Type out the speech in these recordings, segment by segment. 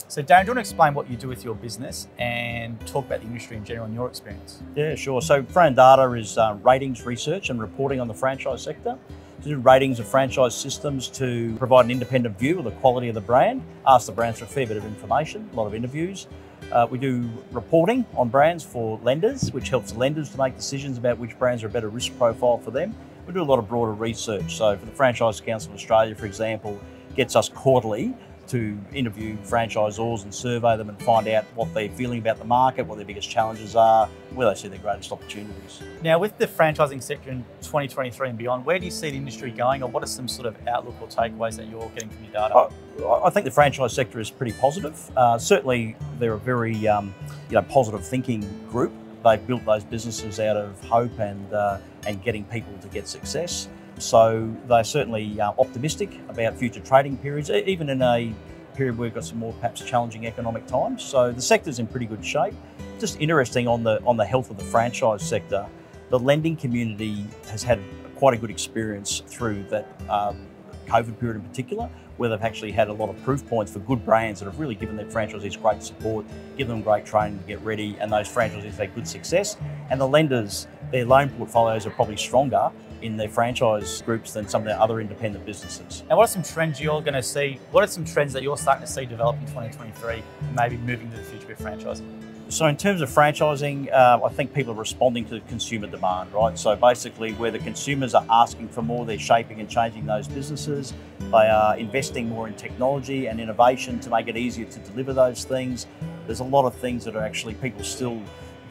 So Darryn, do you want to explain what you do with your business and talk about the industry in general and your experience? Yeah, sure. So FRANdata is ratings research and reporting on the franchise sector. To do ratings of franchise systems to provide an independent view of the quality of the brand, ask the brands for a fair bit of information, a lot of interviews. We do reporting on brands for lenders, which helps lenders to make decisions about which brands are a better risk profile for them. We do a lot of broader research. So for the Franchise Council of Australia, for example, gets us quarterly to interview franchisors and survey them and find out what they're feeling about the market, what their biggest challenges are, where they see their greatest opportunities. Now, with the franchising sector in 2023 and beyond, where do you see the industry going, or what are some sort of outlook or takeaways that you're getting from your data? I think the franchise sector is pretty positive. Certainly, they're a very positive thinking group. They've built those businesses out of hope and getting people to get success. So they're certainly optimistic about future trading periods, even in a period where we've got some more perhaps challenging economic times. So the sector's in pretty good shape. Just interesting on the health of the franchise sector, the lending community has had quite a good experience through that COVID period in particular, where they've actually had a lot of proof points for good brands that have really given their franchisees great support, given them great training to get ready, and those franchisees have had good success. And the lenders, their loan portfolios are probably stronger in their franchise groups than some of their other independent businesses. And what are some trends you're going to see? What are some trends that you're starting to see develop in 2023, maybe moving to the future with franchising? So in terms of franchising, I think people are responding to consumer demand, right? So basically where the consumers are asking for more, they're shaping and changing those businesses. They are investing more in technology and innovation to make it easier to deliver those things. There's a lot of things that are actually people still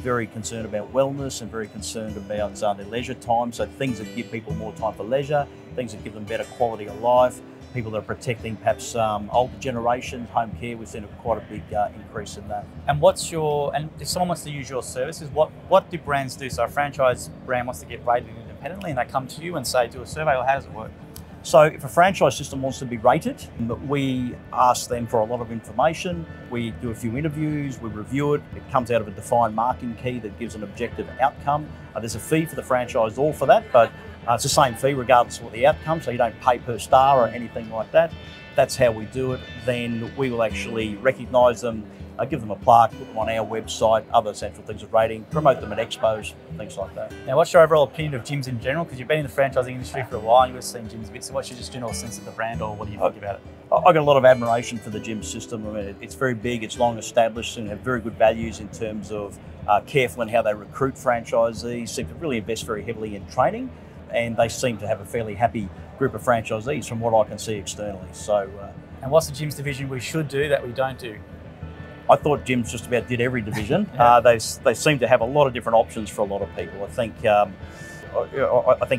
very concerned about wellness and very concerned about their leisure time. So things that give people more time for leisure, things that give them better quality of life, people that are protecting perhaps older generations, home care, we've seen quite a big increase in that. And and if someone wants to use your services, what do brands do? So a franchise brand wants to get rated independently and they come to you and say, do a survey, or how does it work? So if a franchise system wants to be rated, we ask them for a lot of information. We do a few interviews, we review it. It comes out of a defined marking key that gives an objective outcome. There's a fee for the franchisor for that, but it's the same fee regardless of what the outcome, so you don't pay per star or anything like that. That's how we do it. Then we will actually recognise them, give them a plaque, put them on our website, other essential things of rating, promote them at expos, things like that. Now, what's your overall opinion of gyms in general? Because you've been in the franchising industry for a while and you've seen gyms a bit, so what's your just general sense of the brand, or what do you think about it? I've got a lot of admiration for the gym system. I mean, it's very big, it's long established, and have very good values in terms of careful in how they recruit franchisees, seem to really invest very heavily in training, and they seem to have a fairly happy group of franchisees from what I can see externally. So, and what's the gyms division we should do that we don't do? I thought gyms just about did every division. Yeah. They seem to have a lot of different options for a lot of people. I think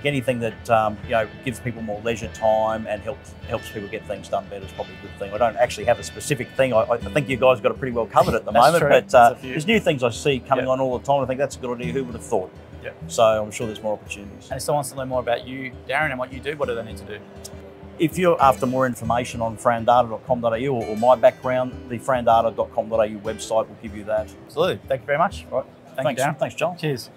anything that gives people more leisure time and helps people get things done better is probably a good thing. I don't actually have a specific thing. I think you guys got it pretty well covered at the moment. True. But there's new things I see coming on all the time. I think that's a good idea. Who would have thought? Yep. So I'm sure there's more opportunities. And if someone wants to learn more about you, Darryn, and what you do, what do they need to do? If you're after more information on frandata.com.au or my background, the frandata.com.au website will give you that. Absolutely. Thank you very much. All right. Thanks, Darryn. Thanks, Joel. Cheers.